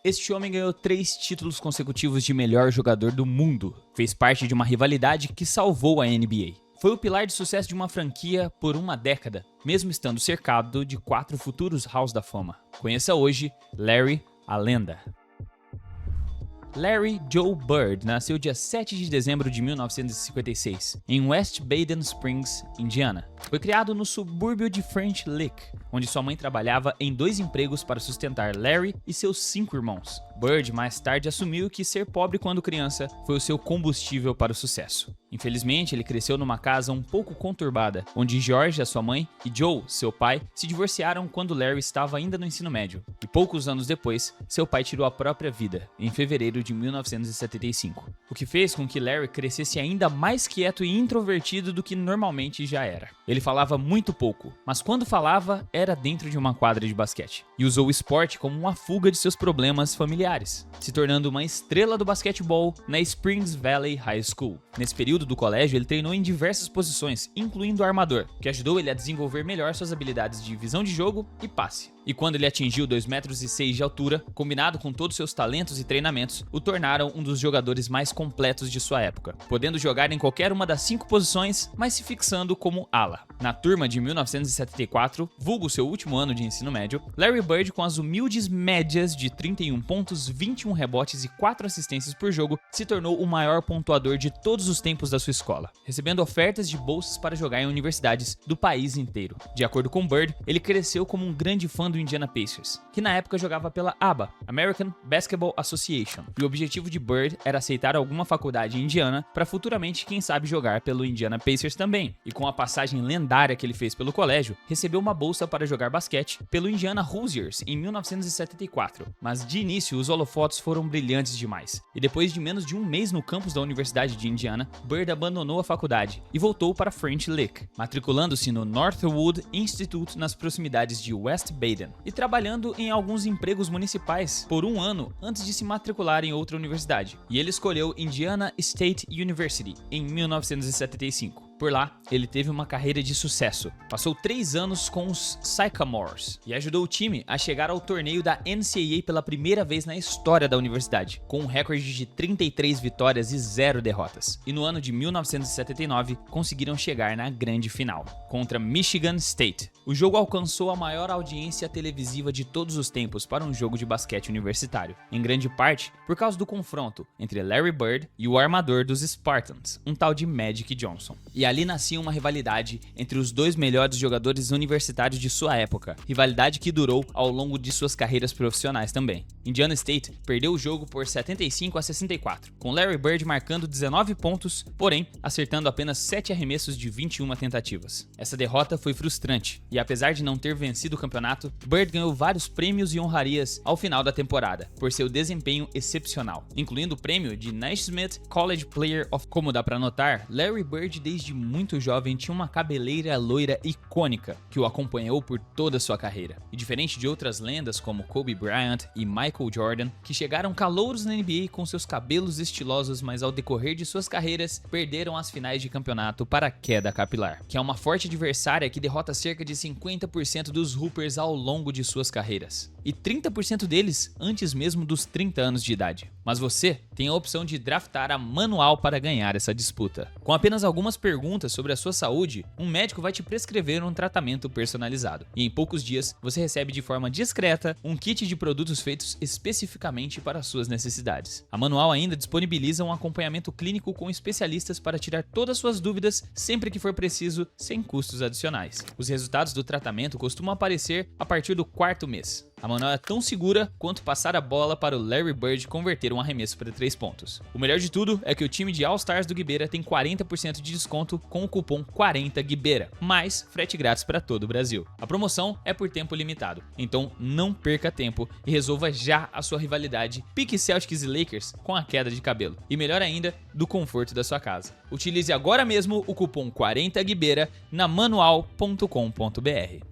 Este homem ganhou 3 títulos consecutivos de melhor jogador do mundo. Fez parte de uma rivalidade que salvou a NBA. Foi o pilar de sucesso de uma franquia por uma década, mesmo estando cercado de 4 futuros Halls da Fama. Conheça hoje Larry, a lenda. Larry Joe Bird nasceu dia 7 de dezembro de 1956, em West Baden Springs, Indiana. Foi criado no subúrbio de French Lick, onde sua mãe trabalhava em 2 empregos para sustentar Larry e seus 5 irmãos. Bird mais tarde assumiu que ser pobre quando criança foi o seu combustível para o sucesso. Infelizmente, ele cresceu numa casa um pouco conturbada, onde George, a sua mãe, e Joe, seu pai, se divorciaram quando Larry estava ainda no ensino médio. E poucos anos depois, seu pai tirou a própria vida, em fevereiro de 1975. O que fez com que Larry crescesse ainda mais quieto e introvertido do que normalmente já era. Ele falava muito pouco, mas quando falava, era dentro de uma quadra de basquete. E usou o esporte como uma fuga de seus problemas familiares, se tornando uma estrela do basquetebol na Springs Valley High School. Nesse período do colégio, ele treinou em diversas posições, incluindo armador, que ajudou ele a desenvolver melhor suas habilidades de visão de jogo e passe. E quando ele atingiu 2,6 metros de altura, combinado com todos seus talentos e treinamentos, o tornaram um dos jogadores mais completos de sua época, podendo jogar em qualquer uma das 5 posições, mas se fixando como ala. Na turma de 1974, vulgo seu último ano de ensino médio, Larry Bird, com as humildes médias de 31 pontos, 21 rebotes e 4 assistências por jogo, se tornou o maior pontuador de todos os tempos da sua escola, recebendo ofertas de bolsas para jogar em universidades do país inteiro. De acordo com Bird, ele cresceu como um grande fã do Indiana Pacers, que na época jogava pela ABA, American Basketball Association, e o objetivo de Bird era aceitar alguma faculdade em Indiana para futuramente, quem sabe, jogar pelo Indiana Pacers também. E com a passagem lendária que ele fez pelo colégio, recebeu uma bolsa para jogar basquete pelo Indiana Hoosiers em 1974, mas de início os holofotes foram brilhantes demais, e depois de menos de um mês no campus da Universidade de Indiana, Bird abandonou a faculdade e voltou para French Lick, matriculando-se no Northwood Institute nas proximidades de West Baden, e trabalhando em alguns empregos municipais por um ano antes de se matricular em outra universidade. E ele escolheu Indiana State University em 1975. Por lá, ele teve uma carreira de sucesso. Passou 3 anos com os Sycamores e ajudou o time a chegar ao torneio da NCAA pela primeira vez na história da universidade, com um recorde de 33 vitórias e 0 derrotas. E no ano de 1979, conseguiram chegar na grande final, contra Michigan State. O jogo alcançou a maior audiência televisiva de todos os tempos para um jogo de basquete universitário, em grande parte por causa do confronto entre Larry Bird e o armador dos Spartans, um tal de Magic Johnson. E ali nascia uma rivalidade entre os 2 melhores jogadores universitários de sua época, rivalidade que durou ao longo de suas carreiras profissionais também. Indiana State perdeu o jogo por 75-64, com Larry Bird marcando 19 pontos, porém acertando apenas 7 arremessos de 21 tentativas. Essa derrota foi frustrante, e apesar de não ter vencido o campeonato, Bird ganhou vários prêmios e honrarias ao final da temporada, por seu desempenho excepcional, incluindo o prêmio de Naismith College Player of. Como dá pra notar, Larry Bird desde muito jovem tinha uma cabeleira loira icônica que o acompanhou por toda a sua carreira. E diferente de outras lendas como Kobe Bryant e Michael Jordan, que chegaram calouros na NBA com seus cabelos estilosos, mas ao decorrer de suas carreiras perderam as finais de campeonato para a queda capilar, que é uma forte adversária que derrota cerca de 50% dos Hoopers ao longo de suas carreiras, e 30% deles antes mesmo dos 30 anos de idade. Mas você tem a opção de draftar a manual para ganhar essa disputa. Com apenas algumas perguntas sobre a sua saúde, um médico vai te prescrever um tratamento personalizado. E em poucos dias, você recebe de forma discreta um kit de produtos feitos especificamente para suas necessidades. A manual ainda disponibiliza um acompanhamento clínico com especialistas para tirar todas suas dúvidas sempre que for preciso, sem custos adicionais. Os resultados do tratamento costumam aparecer a partir do 4º mês. A manual é tão segura quanto passar a bola para o Larry Bird converter um arremesso para 3 pontos. O melhor de tudo é que o time de All-Stars do Guibera tem 40% de desconto com o cupom 40Guibera, mais frete grátis para todo o Brasil. A promoção é por tempo limitado, então não perca tempo e resolva já a sua rivalidade pique Celtics e Lakers com a queda de cabelo. E melhor ainda, do conforto da sua casa. Utilize agora mesmo o cupom 40Guibera na manual.com.br.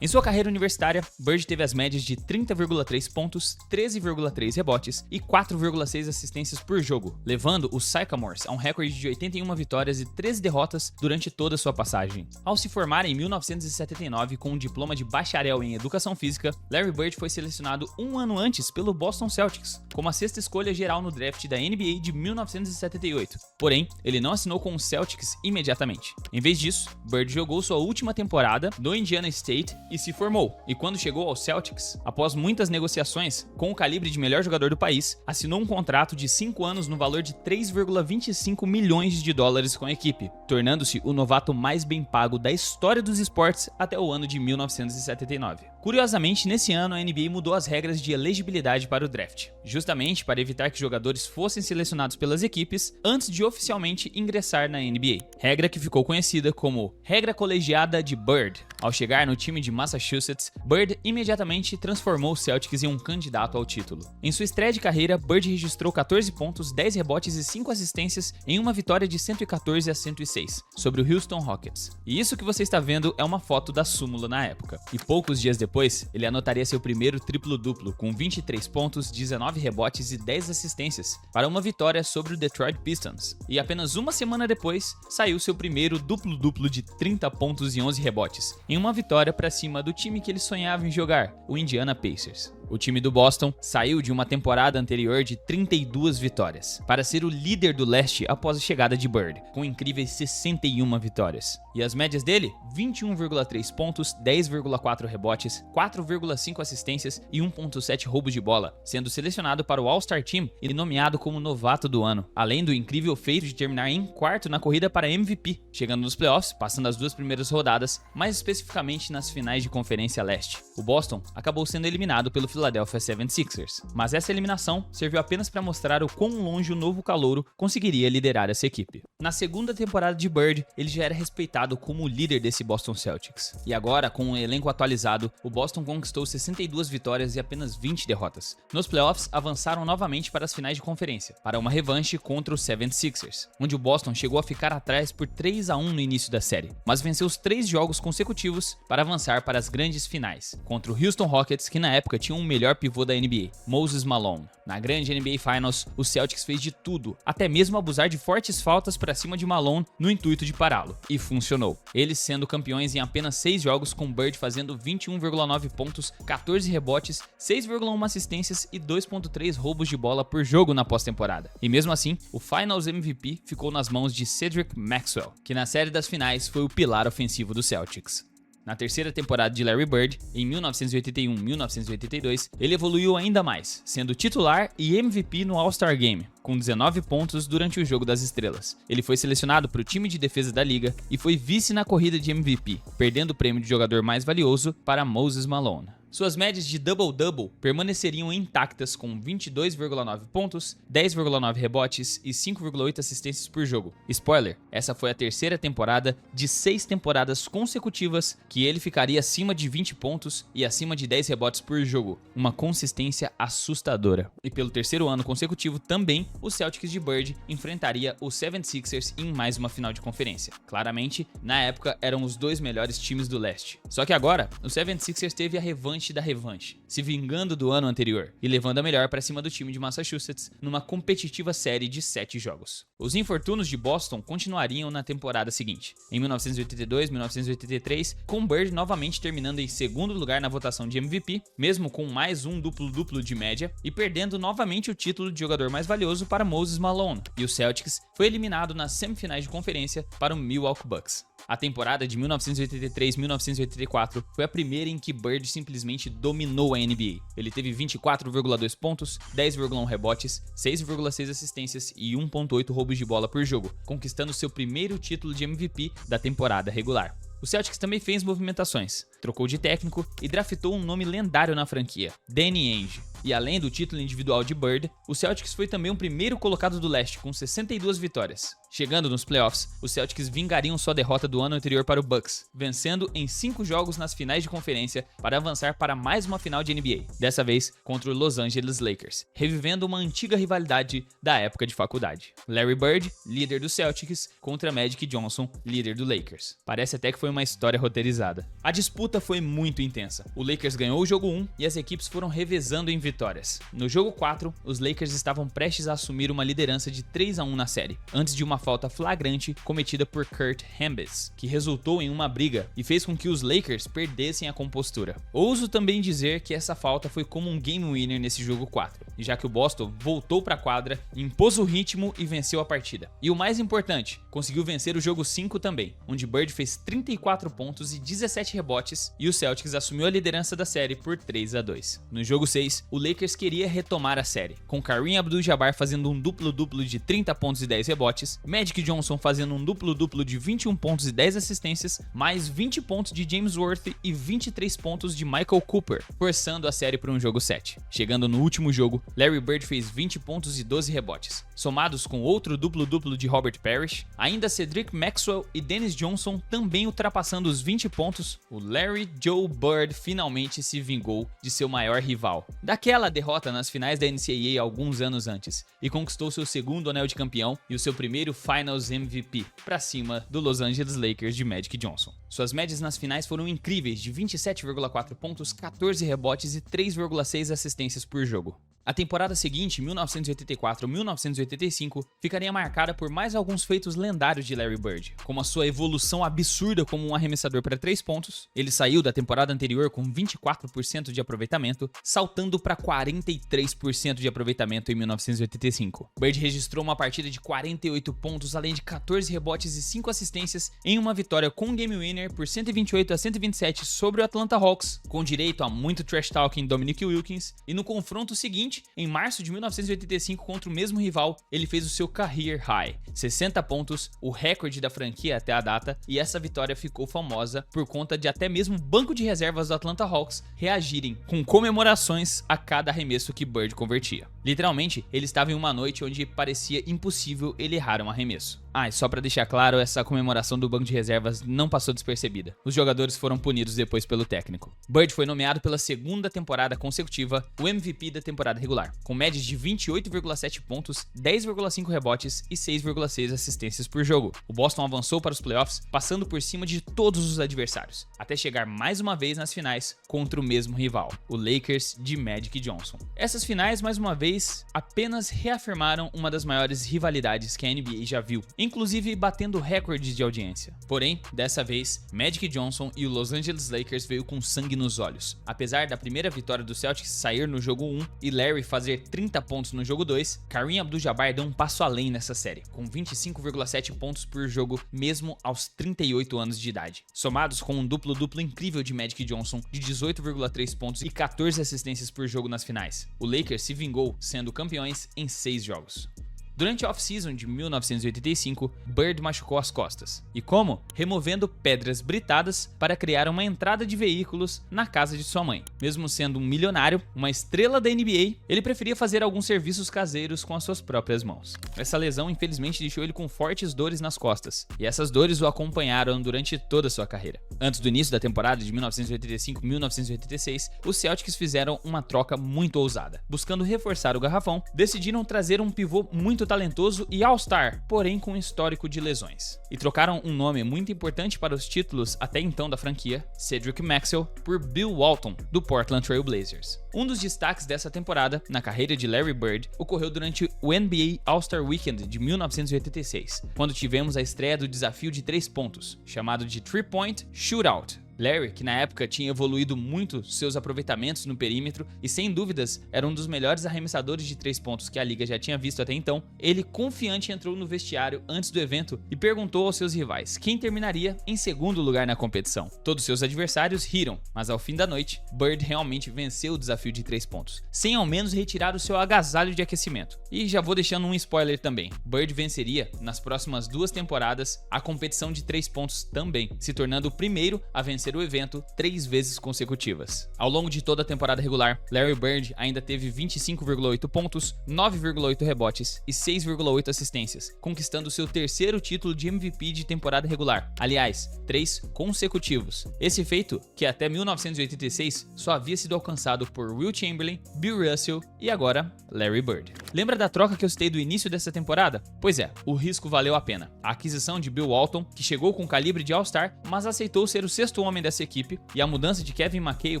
Em sua carreira universitária, Bird teve as médias de 30,3 pontos, 13,3 rebotes e 4,6 assistências por jogo, levando os Sycamores a um recorde de 81 vitórias e 13 derrotas durante toda sua passagem. Ao se formar em 1979 com um diploma de bacharel em educação física, Larry Bird foi selecionado um ano antes pelo Boston Celtics, como a sexta escolha geral no draft da NBA de 1978. Porém, ele não assinou com os Celtics imediatamente. Em vez disso, Bird jogou sua última temporada no Indiana State e se formou. E quando chegou ao Celtics, após muitas negociações com o calibre de melhor jogador do país, assinou um contrato de 5 anos no valor de 3,25 milhões de dólares com a equipe, tornando-se o novato mais bem pago da história dos esportes até o ano de 1979. Curiosamente, nesse ano a NBA mudou as regras de elegibilidade para o draft, justamente para evitar que jogadores fossem selecionados pelas equipes antes de oficialmente ingressar na NBA. Regra que ficou conhecida como Regra Colegiada de Bird. Ao chegar no time de Massachusetts, Bird imediatamente transformou os Celtics em um candidato ao título. Em sua estreia de carreira, Bird registrou 14 pontos, 10 rebotes e 5 assistências em uma vitória de 114-106 sobre o Houston Rockets. E isso que você está vendo é uma foto da súmula na época. E poucos dias depois, ele anotaria seu primeiro triplo-duplo, com 23 pontos, 19 rebotes e 10 assistências, para uma vitória sobre o Detroit Pistons. E apenas uma semana depois, saiu seu primeiro duplo-duplo de 30 pontos e 11 rebotes, em uma vitória para cima do time que ele sonhava em jogar, o Indiana Pacers. O time do Boston saiu de uma temporada anterior de 32 vitórias, para ser o líder do leste após a chegada de Bird, com incríveis 61 vitórias. E as médias dele? 21,3 pontos, 10,4 rebotes, 4,5 assistências e 1,7 roubos de bola, sendo selecionado para o All-Star Team e nomeado como novato do ano, além do incrível feito de terminar em quarto na corrida para MVP, chegando nos playoffs, passando as duas primeiras rodadas, mais especificamente nas finais de Conferência Leste. O Boston acabou sendo eliminado pelo Philadelphia 76ers, mas essa eliminação serviu apenas para mostrar o quão longe o novo calouro conseguiria liderar essa equipe. Na segunda temporada de Bird, ele já era respeitado como o líder desse Boston Celtics. E agora, com um elenco atualizado, o Boston conquistou 62 vitórias e apenas 20 derrotas. Nos playoffs, avançaram novamente para as finais de conferência, para uma revanche contra os 76ers, onde o Boston chegou a ficar atrás por 3-1 no início da série, mas venceu os 3 jogos consecutivos para avançar para as grandes finais, contra o Houston Rockets, que na época tinha o melhor pivô da NBA, Moses Malone. Na grande NBA Finals, o Celtics fez de tudo, até mesmo abusar de fortes faltas para cima de Malone no intuito de pará-lo, e funcionou. Eles sendo campeões em apenas 6 jogos, com Bird fazendo 21,9 pontos, 14 rebotes, 6,1 assistências e 2,3 roubos de bola por jogo na pós-temporada. E mesmo assim, o Finals MVP ficou nas mãos de Cedric Maxwell, que na série das finais foi o pilar ofensivo do Celtics. Na terceira temporada de Larry Bird, em 1981-1982, ele evoluiu ainda mais, sendo titular e MVP no All-Star Game, com 19 pontos durante o Jogo das Estrelas. Ele foi selecionado para o time de defesa da liga e foi vice na corrida de MVP, perdendo o prêmio de jogador mais valioso para Moses Malone. Suas médias de double-double permaneceriam intactas com 22,9 pontos, 10,9 rebotes e 5,8 assistências por jogo. Spoiler, essa foi a terceira temporada de 6 temporadas consecutivas que ele ficaria acima de 20 pontos e acima de 10 rebotes por jogo, uma consistência assustadora. E pelo terceiro ano consecutivo também, o Celtics de Bird enfrentaria os 76ers em mais uma final de conferência. Claramente, na época eram os dois melhores times do leste. Só que agora, o 76ers teve a revanche da revanche, se vingando do ano anterior e levando a melhor para cima do time de Massachusetts numa competitiva série de 7 jogos. Os infortúnios de Boston continuariam na temporada seguinte, em 1982-1983, com Bird novamente terminando em segundo lugar na votação de MVP, mesmo com mais um duplo-duplo de média, e perdendo novamente o título de jogador mais valioso para Moses Malone, e o Celtics foi eliminado nas semifinais de conferência para o Milwaukee Bucks. A temporada de 1983-1984 foi a primeira em que Bird simplesmente dominou a NBA. Ele teve 24,2 pontos, 10,1 rebotes, 6,6 assistências e 1,8 roubos de bola por jogo, conquistando seu primeiro título de MVP da temporada regular. O Celtics também fez movimentações, trocou de técnico e draftou um nome lendário na franquia, Danny Ainge. E além do título individual de Bird, o Celtics foi também o primeiro colocado do leste com 62 vitórias. Chegando nos playoffs, os Celtics vingariam sua derrota do ano anterior para o Bucks, vencendo em 5 jogos nas finais de conferência para avançar para mais uma final de NBA, dessa vez contra o Los Angeles Lakers, revivendo uma antiga rivalidade da época de faculdade. Larry Bird, líder do Celtics, contra Magic Johnson, líder do Lakers. Parece até que foi foi uma história roteirizada. A disputa foi muito intensa. O Lakers ganhou o jogo 1 e as equipes foram revezando em vitórias. No jogo 4, os Lakers estavam prestes a assumir uma liderança de 3-1 na série, antes de uma falta flagrante cometida por Kurt Rambis, que resultou em uma briga e fez com que os Lakers perdessem a compostura. Ouso também dizer que essa falta foi como um game winner nesse jogo 4, já que o Boston voltou para a quadra, impôs o ritmo e venceu a partida. E o mais importante, conseguiu vencer o jogo 5 também, onde Bird fez 34 pontos e 17 rebotes e o Celtics assumiu a liderança da série por 3-2. No jogo 6, o Lakers queria retomar a série, com Kareem Abdul-Jabbar fazendo um duplo-duplo de 30 pontos e 10 rebotes, Magic Johnson fazendo um duplo-duplo de 21 pontos e 10 assistências, mais 20 pontos de James Worthy e 23 pontos de Michael Cooper, forçando a série para um jogo 7. Chegando no último jogo, Larry Bird fez 20 pontos e 12 rebotes. Somados com outro duplo-duplo de Robert Parrish, ainda Cedric Maxwell e Dennis Johnson também ultrapassando os 20 pontos, o Larry Joe Bird finalmente se vingou de seu maior rival, daquela derrota nas finais da NCAA alguns anos antes, e conquistou seu segundo anel de campeão e o seu primeiro Finals MVP, para cima do Los Angeles Lakers de Magic Johnson. Suas médias nas finais foram incríveis, de 27,4 pontos, 14 rebotes e 3,6 assistências por jogo. A temporada seguinte, 1984-1985, ficaria marcada por mais alguns feitos lendários de Larry Bird, como a sua evolução absurda como um arremessador para 3 pontos. Ele saiu da temporada anterior com 24% de aproveitamento, saltando para 43% de aproveitamento em 1985. Bird registrou uma partida de 48 pontos, além de 14 rebotes e 5 assistências em uma vitória com game winner por 128-127 sobre o Atlanta Hawks, com direito a muito trash talk em Dominique Wilkins, e no confronto seguinte, em março de 1985, contra o mesmo rival, ele fez o seu career high, 60 pontos, o recorde da franquia até a data, e essa vitória ficou famosa por conta de até mesmo o banco de reservas do Atlanta Hawks reagirem com comemorações a cada arremesso que Bird convertia. Literalmente, ele estava em uma noite onde parecia impossível ele errar um arremesso. E só pra deixar claro, essa comemoração do banco de reservas não passou despercebida. Os jogadores foram punidos depois pelo técnico. Bird foi nomeado pela segunda temporada consecutiva o MVP da temporada regular, com médias de 28,7 pontos, 10,5 rebotes e 6,6 assistências por jogo. O Boston avançou para os playoffs, passando por cima de todos os adversários, até chegar mais uma vez nas finais contra o mesmo rival, o Lakers de Magic Johnson. Essas finais, mais uma vez, apenas reafirmaram uma das maiores rivalidades que a NBA já viu, inclusive batendo recordes de audiência. Porém, dessa vez, Magic Johnson e o Los Angeles Lakers veio com sangue nos olhos. Apesar da primeira vitória do Celtics sair no jogo 1 e Larry fazer 30 pontos no jogo 2, Kareem Abdul-Jabbar deu um passo além nessa série, com 25,7 pontos por jogo mesmo aos 38 anos de idade, somados com um duplo-duplo incrível de Magic Johnson de 18,3 pontos e 14 assistências por jogo nas finais. O Lakers se vingou sendo campeões em 6 jogos. Durante a off-season de 1985, Bird machucou as costas. E como? Removendo pedras britadas para criar uma entrada de veículos na casa de sua mãe. Mesmo sendo um milionário, uma estrela da NBA, ele preferia fazer alguns serviços caseiros com as suas próprias mãos. Essa lesão infelizmente deixou ele com fortes dores nas costas, e essas dores o acompanharam durante toda a sua carreira. Antes do início da temporada de 1985-1986, os Celtics fizeram uma troca muito ousada. Buscando reforçar o garrafão, decidiram trazer um pivô muito talentoso e All-Star, porém com histórico de lesões. E trocaram um nome muito importante para os títulos até então da franquia, Cedric Maxwell, por Bill Walton, do Portland Trail Blazers. Um dos destaques dessa temporada, na carreira de Larry Bird, ocorreu durante o NBA All-Star Weekend de 1986, quando tivemos a estreia do desafio de 3 pontos, chamado de 3-Point Shootout. Larry, que na época tinha evoluído muito seus aproveitamentos no perímetro e sem dúvidas era um dos melhores arremessadores de 3 pontos que a liga já tinha visto até então, ele confiante entrou no vestiário antes do evento e perguntou aos seus rivais quem terminaria em segundo lugar na competição. Todos seus adversários riram, mas ao fim da noite, Bird realmente venceu o desafio de 3 pontos, sem ao menos retirar o seu agasalho de aquecimento. E já vou deixando um spoiler também, Bird venceria nas próximas 2 temporadas a competição de 3 pontos também, se tornando o primeiro a vencer o evento 3 vezes consecutivas. Ao longo de toda a temporada regular, Larry Bird ainda teve 25,8 pontos, 9,8 rebotes e 6,8 assistências, conquistando seu terceiro título de MVP de temporada regular. Aliás, 3 consecutivos. Esse feito, que até 1986 só havia sido alcançado por Wilt Chamberlain, Bill Russell e agora Larry Bird. Lembra da troca que eu citei do início dessa temporada? Pois é, o risco valeu a pena. A aquisição de Bill Walton, que chegou com calibre de All-Star, mas aceitou ser o sexto homem dessa equipe, e a mudança de Kevin McHale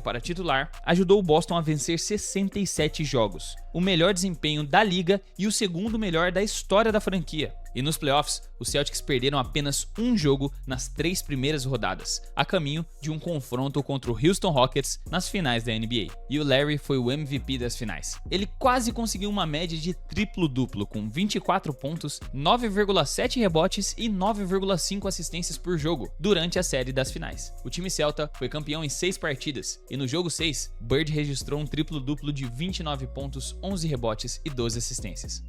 para titular ajudou o Boston a vencer 67 jogos, o melhor desempenho da liga e o segundo melhor da história da franquia. E nos playoffs, os Celtics perderam apenas um jogo nas 3 primeiras rodadas, a caminho de um confronto contra o Houston Rockets nas finais da NBA. E o Larry foi o MVP das finais. Ele quase conseguiu uma média de triplo-duplo, com 24 pontos, 9,7 rebotes e 9,5 assistências por jogo, durante a série das finais. O time celta foi campeão em 6 partidas, e no jogo 6, Bird registrou um triplo-duplo de 29 pontos, 11 rebotes e 12 assistências.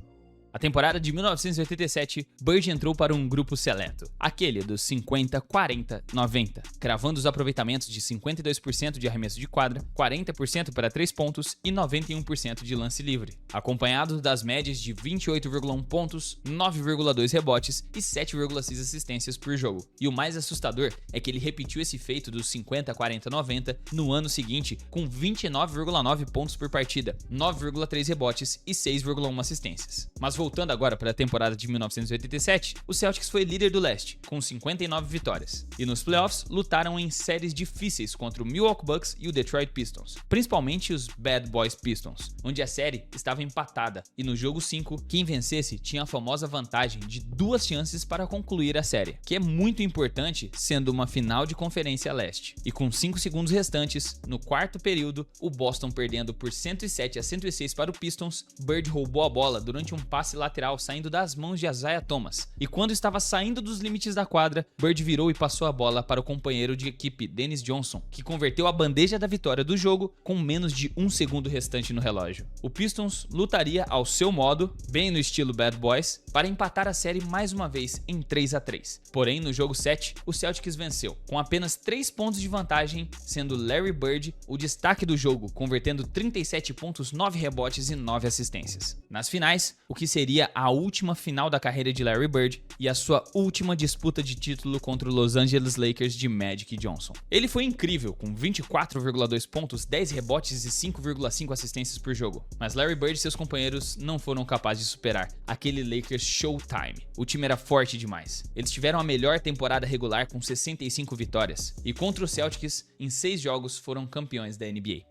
A temporada de 1987, Bird entrou para um grupo seleto, aquele dos 50, 40, 90, cravando os aproveitamentos de 52% de arremesso de quadra, 40% para 3 pontos e 91% de lance livre, acompanhado das médias de 28,1 pontos, 9,2 rebotes e 7,6 assistências por jogo. E o mais assustador é que ele repetiu esse feito dos 50, 40, 90 no ano seguinte, com 29,9 pontos por partida, 9,3 rebotes e 6,1 assistências. Mas voltando agora para a temporada de 1987, o Celtics foi líder do leste, com 59 vitórias, e nos playoffs lutaram em séries difíceis contra o Milwaukee Bucks e o Detroit Pistons, principalmente os Bad Boys Pistons, onde a série estava empatada, e no jogo 5, quem vencesse tinha a famosa vantagem de 2 chances para concluir a série, que é muito importante sendo uma final de conferência leste. E com 5 segundos restantes, no quarto período, o Boston perdendo por 107-106 para o Pistons, Bird roubou a bola durante um passe lateral saindo das mãos de Isaiah Thomas, e quando estava saindo dos limites da quadra, Bird virou e passou a bola para o companheiro de equipe Dennis Johnson, que converteu a bandeja da vitória do jogo com menos de 1 segundo restante no relógio. O Pistons lutaria ao seu modo, bem no estilo Bad Boys, para empatar a série mais uma vez em 3-3. Porém, no jogo 7, o Celtics venceu, com apenas 3 pontos de vantagem, sendo Larry Bird o destaque do jogo, convertendo 37 pontos, 9 rebotes e 9 assistências. Nas finais, o que seria a última final da carreira de Larry Bird e a sua última disputa de título contra o Los Angeles Lakers de Magic Johnson. Ele foi incrível, com 24,2 pontos, 10 rebotes e 5,5 assistências por jogo, mas Larry Bird e seus companheiros não foram capazes de superar aquele Lakers Showtime. O time era forte demais. Eles tiveram a melhor temporada regular com 65 vitórias, e contra o Celtics, em 6 jogos foram campeões da NBA.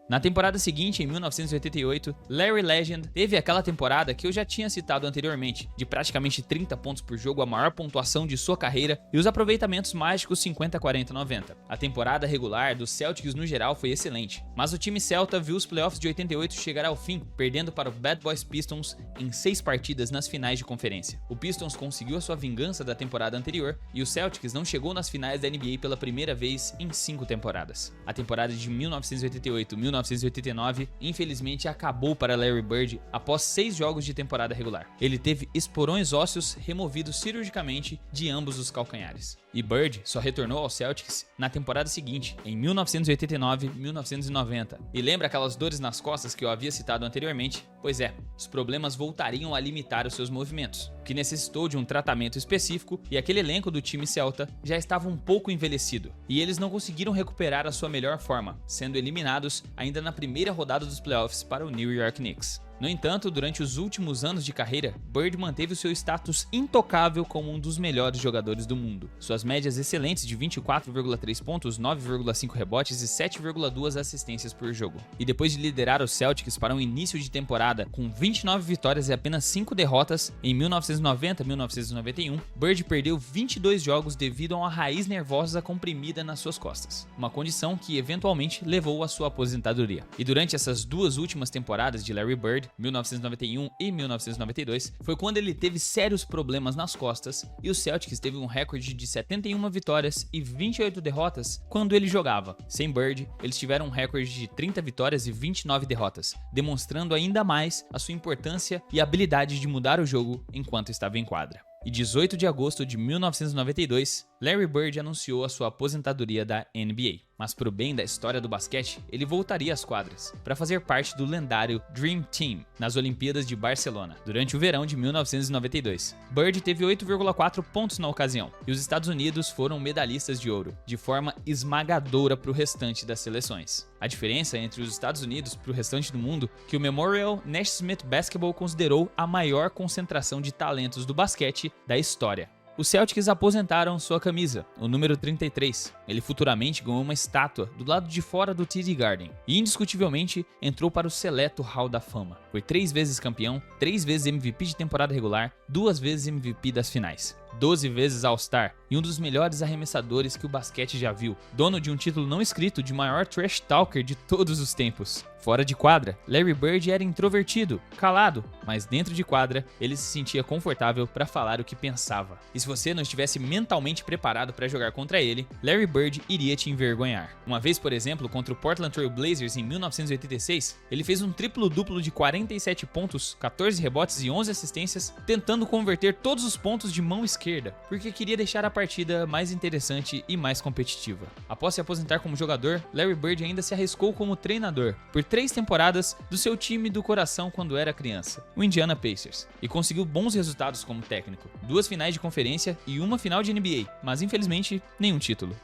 Na temporada seguinte, em 1988, Larry Legend teve aquela temporada que eu já tinha citado anteriormente, de praticamente 30 pontos por jogo, a maior pontuação de sua carreira, e os aproveitamentos mágicos 50, 40, 90. A temporada regular dos Celtics no geral foi excelente, mas o time celta viu os playoffs de 88 chegar ao fim, perdendo para o Bad Boys Pistons em 6 partidas nas finais de conferência. O Pistons conseguiu a sua vingança da temporada anterior, e o Celtics não chegou nas finais da NBA pela primeira vez em 5 temporadas. A temporada de 1988-1989 infelizmente acabou para Larry Bird após 6 jogos de temporada regular. Ele teve esporões ósseos removidos cirurgicamente de ambos os calcanhares. E Bird só retornou ao Celtics na temporada seguinte, em 1989-1990. E lembra aquelas dores nas costas que eu havia citado anteriormente? Pois é, os problemas voltariam a limitar os seus movimentos, o que necessitou de um tratamento específico, e aquele elenco do time celta já estava um pouco envelhecido, e eles não conseguiram recuperar a sua melhor forma, sendo eliminados ainda na primeira rodada dos playoffs para o New York Knicks. No entanto, durante os últimos anos de carreira, Bird manteve o seu status intocável como um dos melhores jogadores do mundo. Suas médias excelentes de 24,3 pontos, 9,5 rebotes e 7,2 assistências por jogo. E depois de liderar os Celtics para um início de temporada com 29 vitórias e apenas 5 derrotas, em 1990-1991, Bird perdeu 22 jogos devido a uma raiz nervosa comprimida nas suas costas, uma condição que eventualmente levou à sua aposentadoria. E durante essas 2 últimas temporadas de Larry Bird, 1991 e 1992, foi quando ele teve sérios problemas nas costas, e o Celtics teve um recorde de 71 vitórias e 28 derrotas quando ele jogava. Sem Bird, eles tiveram um recorde de 30 vitórias e 29 derrotas, demonstrando ainda mais a sua importância e habilidade de mudar o jogo enquanto estava em quadra. E 18 de agosto de 1992, Larry Bird anunciou a sua aposentadoria da NBA. Mas pro bem da história do basquete, ele voltaria às quadras para fazer parte do lendário Dream Team nas Olimpíadas de Barcelona, durante o verão de 1992. Bird teve 8,4 pontos na ocasião, e os Estados Unidos foram medalhistas de ouro, de forma esmagadora para o restante das seleções. A diferença entre os Estados Unidos para o restante do mundo é que o Memorial Naismith Basketball considerou a maior concentração de talentos do basquete da história. Os Celtics aposentaram sua camisa, o número 33. Ele futuramente ganhou uma estátua do lado de fora do TD Garden e indiscutivelmente entrou para o seleto Hall da Fama. Foi 3 vezes campeão, 3 vezes MVP de temporada regular, 2 vezes MVP das finais, 12 vezes All-Star e um dos melhores arremessadores que o basquete já viu, dono de um título não escrito de maior trash talker de todos os tempos. Fora de quadra, Larry Bird era introvertido, calado, mas dentro de quadra ele se sentia confortável para falar o que pensava. E se você não estivesse mentalmente preparado para jogar contra ele, Larry Bird iria te envergonhar. Uma vez, por exemplo, contra o Portland Trail Blazers em 1986, ele fez um triplo-duplo de 47 pontos, 14 rebotes e 11 assistências, tentando converter todos os pontos de mão esquerda, porque queria deixar a partida mais interessante e mais competitiva. Após se aposentar como jogador, Larry Bird ainda se arriscou como treinador por 3 temporadas do seu time do coração quando era criança, o Indiana Pacers, e conseguiu bons resultados como técnico, 2 finais de conferência e 1 final de NBA, mas infelizmente nenhum título.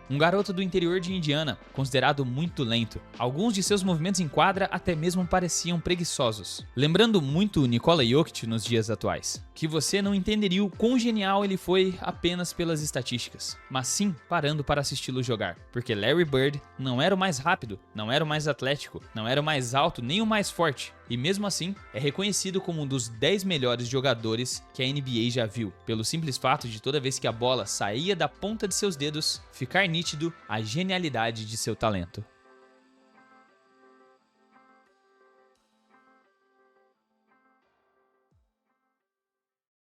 Um garoto do interior de Indiana, considerado muito lento. Alguns de seus movimentos em quadra até mesmo pareciam preguiçosos, lembrando muito Nikola Jokic nos dias atuais. Que você não entenderia o quão genial ele foi apenas pelas estatísticas, mas sim parando para assisti-lo jogar, porque Larry Bird não era o mais rápido, não era o mais atlético, não era o mais alto nem o mais forte, e mesmo assim é reconhecido como um dos 10 melhores jogadores que a NBA já viu, pelo simples fato de toda vez que a bola saía da ponta de seus dedos, ficar nítido a genialidade de seu talento.